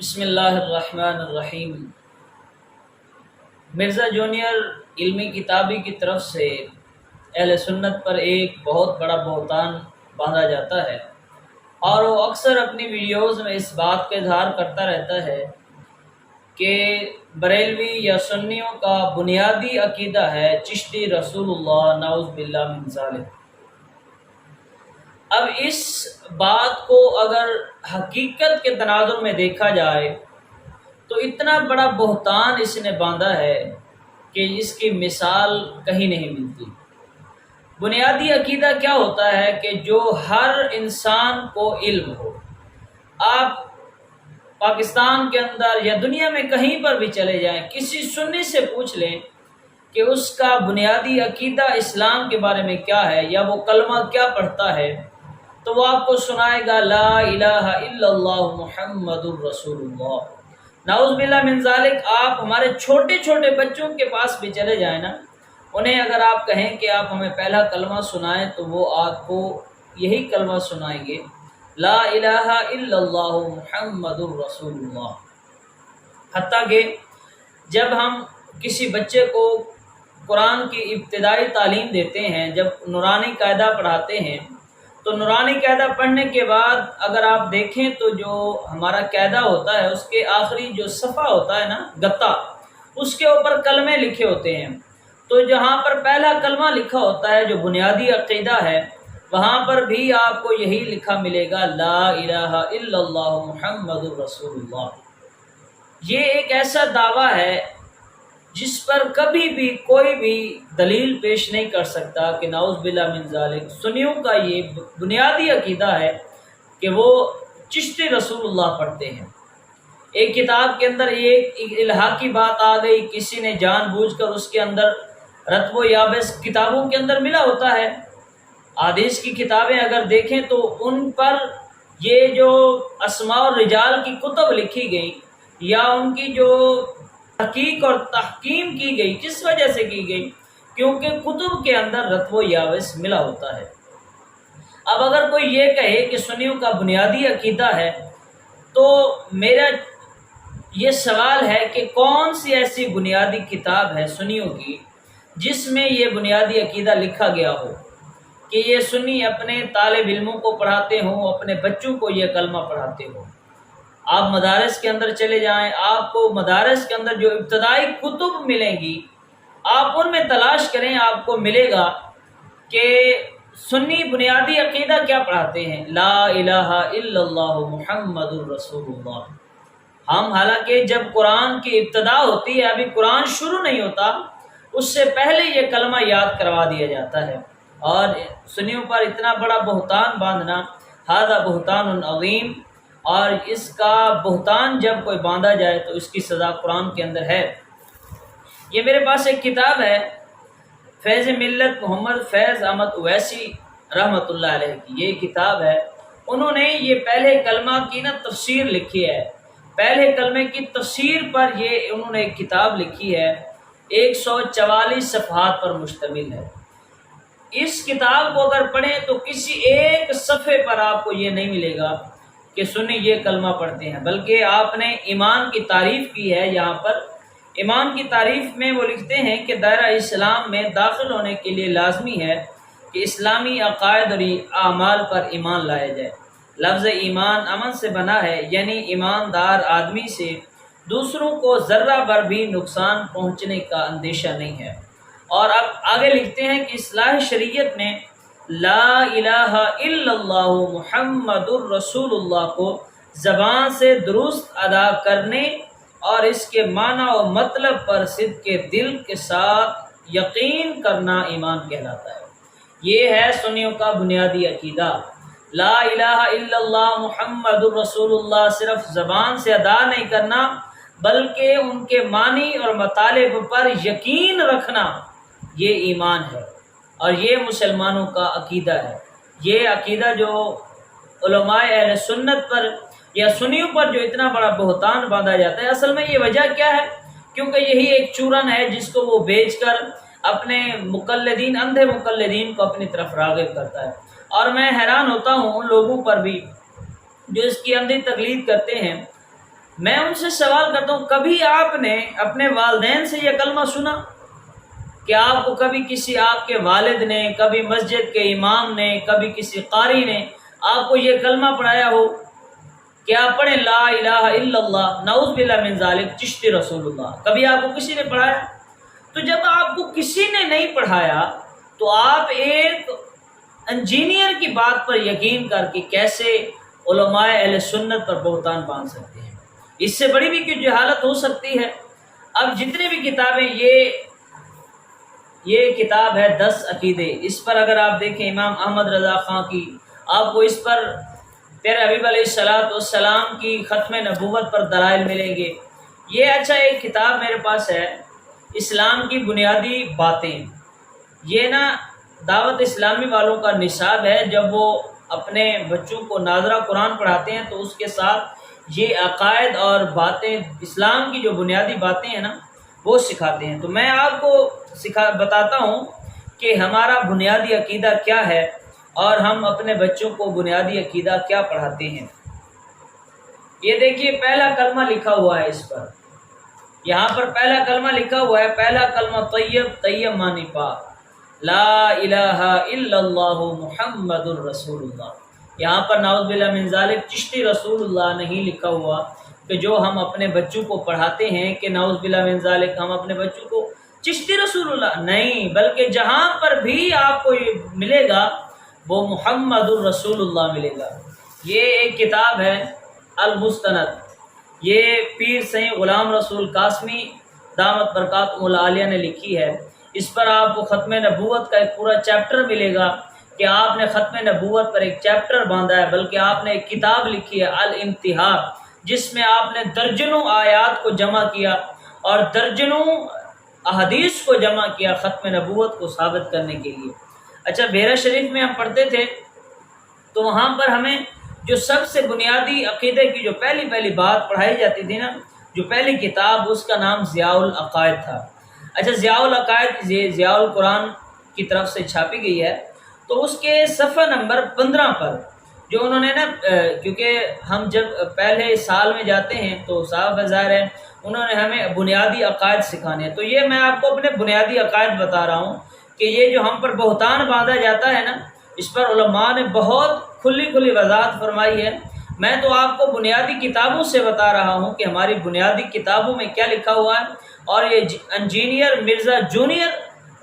بسم اللہ الرحمن الرحیم۔ مرزا جونیئر علمی کتابی کی طرف سے اہل سنت پر ایک بہت بڑا بہتان باندھا جاتا ہے اور وہ اکثر اپنی ویڈیوز میں اس بات کا اظہار کرتا رہتا ہے کہ بریلوی یا سنیوں کا بنیادی عقیدہ ہے چشتی رسول اللہ، نعوذ باللہ من ذالک۔ اب اس بات کو اگر حقیقت کے تناظر میں دیکھا جائے تو اتنا بڑا بہتان اس نے باندھا ہے کہ اس کی مثال کہیں نہیں ملتی۔ بنیادی عقیدہ کیا ہوتا ہے کہ جو ہر انسان کو علم ہو۔ آپ پاکستان کے اندر یا دنیا میں کہیں پر بھی چلے جائیں، کسی سنی سے پوچھ لیں کہ اس کا بنیادی عقیدہ اسلام کے بارے میں کیا ہے یا وہ کلمہ کیا پڑھتا ہے، تو وہ آپ کو سنائے گا لا الہ الا اللہ محمد الرسول اللہ۔ نعوذ باللہ من ذالک۔ آپ ہمارے چھوٹے چھوٹے بچوں کے پاس بھی چلے جائیں نا، انہیں اگر آپ کہیں کہ آپ ہمیں پہلا کلمہ سنائیں تو وہ آپ کو یہی کلمہ سنائیں گے، لا الہ الا اللہ محمد الرسول اللہ۔ حتیٰ کہ جب ہم کسی بچے کو قرآن کی ابتدائی تعلیم دیتے ہیں، جب نورانی قاعدہ پڑھاتے ہیں، تو نورانی قاعدہ پڑھنے کے بعد اگر آپ دیکھیں تو جو ہمارا قاعدہ ہوتا ہے اس کے آخری جو صفحہ ہوتا ہے نا، گتا، اس کے اوپر کلمے لکھے ہوتے ہیں۔ تو جہاں پر پہلا کلمہ لکھا ہوتا ہے جو بنیادی عقیدہ ہے، وہاں پر بھی آپ کو یہی لکھا ملے گا لا الہ الا اللہ محمد الرسول اللہ۔ یہ ایک ایسا دعویٰ ہے جس پر کبھی بھی کوئی بھی دلیل پیش نہیں کر سکتا کہ نعوذ باللہ من ذالک سنیوں کا یہ بنیادی عقیدہ ہے کہ وہ چشتی رسول اللہ پڑھتے ہیں۔ ایک کتاب کے اندر ایک الہا کی بات آ گئی، کسی نے جان بوجھ کر اس کے اندر رتب و یابس کتابوں کے اندر ملا ہوتا ہے۔ حدیث کی کتابیں اگر دیکھیں تو ان پر یہ جو اسماء اور رجال کی کتب لکھی گئی یا ان کی جو تحقیق اور تحکیم کی گئی، کس وجہ سے کی گئی؟ کیونکہ کتب کے اندر رتب و یابس ملا ہوتا ہے۔ اب اگر کوئی یہ کہے کہ سنیوں کا بنیادی عقیدہ ہے تو میرا یہ سوال ہے کہ کون سی ایسی بنیادی کتاب ہے سنیوں کی جس میں یہ بنیادی عقیدہ لکھا گیا ہو کہ یہ سنی اپنے طالب علموں کو پڑھاتے ہوں، اپنے بچوں کو یہ کلمہ پڑھاتے ہوں۔ آپ مدارس کے اندر چلے جائیں، آپ کو مدارس کے اندر جو ابتدائی کتب ملیں گی آپ ان میں تلاش کریں، آپ کو ملے گا کہ سنی بنیادی عقیدہ کیا پڑھاتے ہیں، لا الہ الا اللہ محمد الرسول اللہ۔ ہم حالانکہ جب قرآن کی ابتدا ہوتی ہے، ابھی قرآن شروع نہیں ہوتا، اس سے پہلے یہ کلمہ یاد کروا دیا جاتا ہے۔ اور سنیوں پر اتنا بڑا بہتان باندھنا، ھذا بہتان عظیم، اور اس کا بہتان جب کوئی باندھا جائے تو اس کی سزا قرآن کے اندر ہے۔ یہ میرے پاس ایک کتاب ہے، فیض ملت محمد فیض احمد اویسی رحمۃ اللہ علیہ کی یہ کتاب ہے۔ انہوں نے یہ پہلے کلمہ کی تفسیر لکھی ہے، پہلے کلمے کی تفسیر پر یہ انہوں نے ایک کتاب لکھی ہے، 144 صفحات پر مشتمل ہے۔ اس کتاب کو اگر پڑھیں تو کسی ایک صفحے پر آپ کو یہ نہیں ملے گا کہ سنی یہ کلمہ پڑھتے ہیں، بلکہ آپ نے ایمان کی تعریف کی ہے۔ یہاں پر ایمان کی تعریف میں وہ لکھتے ہیں کہ دائرہ اسلام میں داخل ہونے کے لیے لازمی ہے کہ اسلامی عقائد اور اعمال پر ایمان لایا جائے۔ لفظ ایمان امن سے بنا ہے، یعنی ایماندار آدمی سے دوسروں کو ذرہ بھر بھی نقصان پہنچنے کا اندیشہ نہیں ہے۔ اور اب آگے لکھتے ہیں کہ اصلاح شریعت میں لا الہ الا اللہ محمد الرسول اللہ کو زبان سے درست ادا کرنے اور اس کے معنی و مطلب پر صدق دل کے ساتھ یقین کرنا ایمان کہلاتا ہے۔ یہ ہے سنیوں کا بنیادی عقیدہ۔ لا الہ الا اللہ محمد الرسول اللہ صرف زبان سے ادا نہیں کرنا بلکہ ان کے معنی اور مطالب پر یقین رکھنا، یہ ایمان ہے اور یہ مسلمانوں کا عقیدہ ہے۔ یہ عقیدہ جو علماء اہل سنت پر یا سنیوں پر جو اتنا بڑا بہتان باندھا جاتا ہے، اصل میں یہ وجہ کیا ہے؟ کیونکہ یہی ایک چورن ہے جس کو وہ بیچ کر اپنے مقلدین، اندھے مقلدین کو اپنی طرف راغب کرتا ہے۔ اور میں حیران ہوتا ہوں ان لوگوں پر بھی جو اس کی اندھی تقلید کرتے ہیں میں ان سے سوال کرتا ہوں، کبھی آپ نے اپنے والدین سے یہ کلمہ سنا؟ کہ آپ کو کبھی کسی آپ کے والد نے، کبھی مسجد کے امام نے، کبھی کسی قاری نے آپ کو یہ کلمہ پڑھایا ہو کہ آپ پڑھیں لا الہ الا اللہ نعوذ باللہ من ذالک چشتی رسول اللہ؟ کبھی آپ کو کسی نے پڑھایا؟ تو جب آپ کو کسی نے نہیں پڑھایا تو آپ ایک انجینئر کی بات پر یقین کر کے کیسے علماء اہل سنت پر بہتان باندھ سکتے ہیں؟ اس سے بڑی بھی کوئی جہالت ہو سکتی ہے؟ اب جتنے بھی کتابیں، یہ کتاب ہے 10 عقیدے، اس پر اگر آپ دیکھیں امام احمد رضا خان کی، آپ کو اس پر پیارے حبیب علیہ السلام کی ختم نبوت پر دلائل ملیں گے۔ یہ اچھا ایک کتاب میرے پاس ہے، اسلام کی بنیادی باتیں، یہ نا دعوت اسلامی والوں کا نصاب ہے، جب وہ اپنے بچوں کو ناظرہ قرآن پڑھاتے ہیں تو اس کے ساتھ یہ عقائد اور باتیں، اسلام کی جو بنیادی باتیں ہیں نا وہ سکھاتے ہیں۔ تو میں آپ کو بتاتا ہوں کہ ہمارا بنیادی عقیدہ کیا ہے اور ہم اپنے بچوں کو بنیادی عقیدہ کیا پڑھاتے ہیں۔ یہ دیکھیے پہلا کلمہ لکھا ہوا ہے، اس پر یہاں پر پہلا کلمہ لکھا ہوا ہے، پہلا کلمہ طیب، طیب معنی پاک، لا الہ الا اللہ محمد الرسول اللہ۔ یہاں پر نعوذ باللہ من ذالک چشتی رسول اللہ نہیں لکھا ہوا، کہ جو ہم اپنے بچوں کو پڑھاتے ہیں کہ نعوذ باللہ من ذالک ہم اپنے بچوں کو چشتی رسول اللہ نہیں، بلکہ جہاں پر بھی آپ کو یہ ملے گا وہ محمد الرسول اللہ ملے گا۔ یہ ایک کتاب ہے المستند، یہ پیر سید غلام رسول قاسمی دامت برکاتہ العالیہ نے لکھی ہے۔ اس پر آپ کو ختم نبوت کا ایک پورا چیپٹر ملے گا کہ آپ نے ختم نبوت پر ایک چیپٹر باندھا ہے، بلکہ آپ نے ایک کتاب لکھی ہے الانتہا، جس میں آپ نے درجنوں آیات کو جمع کیا اور درجنوں احادیث کو جمع کیا ختم نبوت کو ثابت کرنے کے لیے۔ اچھا، بیرا شریف میں ہم پڑھتے تھے تو وہاں پر ہمیں جو سب سے بنیادی عقیدے کی جو پہلی بات پڑھائی جاتی تھی نا، جو پہلی کتاب، اس کا نام ضیاء العقائد تھا۔ اچھا، ضیاء العقائد ضیاء القرآن کی طرف سے چھاپی گئی ہے، تو اس کے صفحہ نمبر 15 پر جو انہوں نے نا، کیونکہ ہم جب پہلے سال میں جاتے ہیں تو صاحب ظاہر ہے انہوں نے ہمیں بنیادی عقائد سکھانے ہیں، تو یہ میں آپ کو اپنے بنیادی عقائد بتا رہا ہوں کہ یہ جو ہم پر بہتان باندھا جاتا ہے نا، اس پر علماء نے بہت کھلی وضاحت فرمائی ہے۔ میں تو آپ کو بنیادی کتابوں سے بتا رہا ہوں کہ ہماری بنیادی کتابوں میں کیا لکھا ہوا ہے، اور یہ انجینئر مرزا جونیئر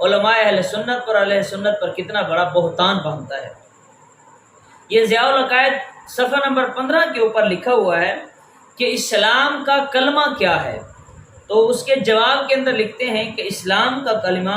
علماء اہل سنت پر کتنا بڑا بہتان باندھتا ہے۔ یہ ضیاء العقائد صفحہ نمبر 15 کے اوپر لکھا ہوا ہے کہ اسلام کا کلمہ کیا ہے، تو اس کے جواب کے اندر لکھتے ہیں کہ اسلام کا کلمہ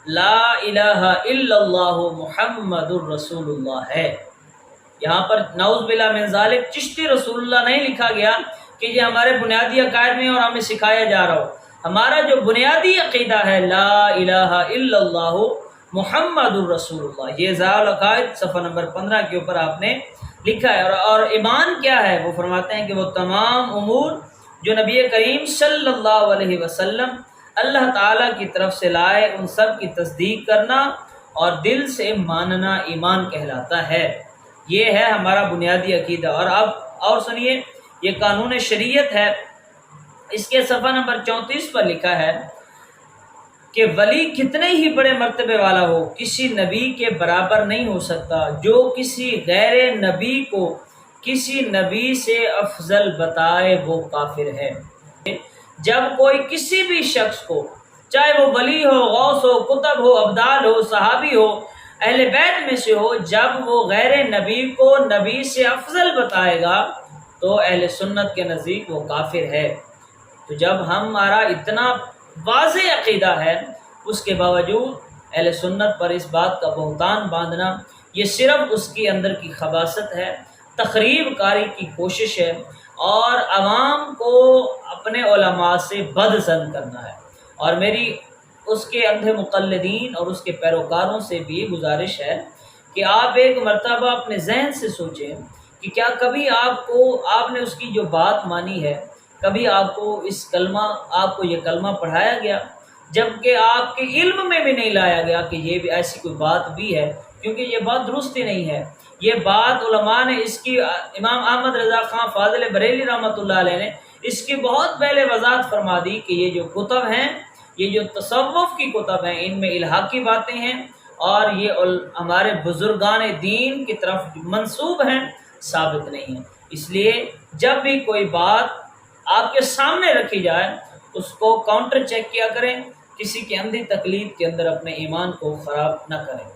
لا الہ الا اللہ محمد الرسول اللہ ہے۔ یہاں پر نعوذ باللہ من ذالک چشتی رسول اللہ نہیں لکھا گیا کہ یہ ہمارے بنیادی عقائد میں اور ہمیں سکھایا جا رہا ہو۔ ہمارا جو بنیادی عقیدہ ہے لا الہ الا اللہ محمد الرسول اللہ، یہ ضیاء العقائد صفحہ نمبر 15 کے اوپر آپ نے لکھا ہے۔ اور ایمان کیا ہے؟ وہ فرماتے ہیں کہ وہ تمام امور جو نبی کریم صلی اللہ علیہ وسلم اللہ تعالیٰ کی طرف سے لائے، ان سب کی تصدیق کرنا اور دل سے ماننا ایمان کہلاتا ہے۔ یہ ہے ہمارا بنیادی عقیدہ۔ اور اب اور سنیے، یہ قانون شریعت ہے، اس کے صفحہ نمبر 34 پر لکھا ہے کہ ولی کتنے ہی بڑے مرتبے والا ہو کسی نبی کے برابر نہیں ہو سکتا، جو کسی غیر نبی کو کسی نبی سے افضل بتائے وہ کافر ہے۔ جب کوئی کسی بھی شخص کو، چاہے وہ ولی ہو، غوث ہو، قطب ہو، ابدال ہو، صحابی ہو، اہل بیت میں سے ہو، جب وہ غیر نبی کو نبی سے افضل بتائے گا تو اہل سنت کے نزدیک وہ کافر ہے۔ تو جب ہمارا اتنا واضح عقیدہ ہے، اس کے باوجود اہل سنت پر اس بات کا بہتان باندھنا، یہ صرف اس کی اندر کی خباثت ہے، تخریب کاری کی کوشش ہے، اور عوام کو اپنے علماء سے بد ظن کرنا ہے۔ اور میری اس کے اندھے مقلدین اور اس کے پیروکاروں سے بھی گزارش ہے کہ آپ ایک مرتبہ اپنے ذہن سے سوچیں کہ کیا کبھی آپ نے اس کی جو بات مانی ہے، کبھی آپ کو یہ کلمہ پڑھایا گیا، جبکہ آپ کے علم میں بھی نہیں لایا گیا کہ یہ بھی ایسی کوئی بات بھی ہے، کیونکہ یہ بات درست ہی نہیں ہے۔ یہ بات علماء نے اس کی، امام احمد رضا خان فاضل بریلی رحمۃ اللہ علیہ نے اس کی بہت پہلے وضاحت فرما دی کہ یہ جو کتب ہیں، یہ جو تصوف کی کتب ہیں، ان میں الہاقی باتیں ہیں اور یہ ہمارے بزرگان دین کی طرف منسوب ہیں، ثابت نہیں ہیں۔ اس لیے جب بھی کوئی بات آپ کے سامنے رکھی جائے اس کو کاؤنٹر چیک کیا کریں، کسی کی اندھی تقلید کے اندر اپنے ایمان کو خراب نہ کریں۔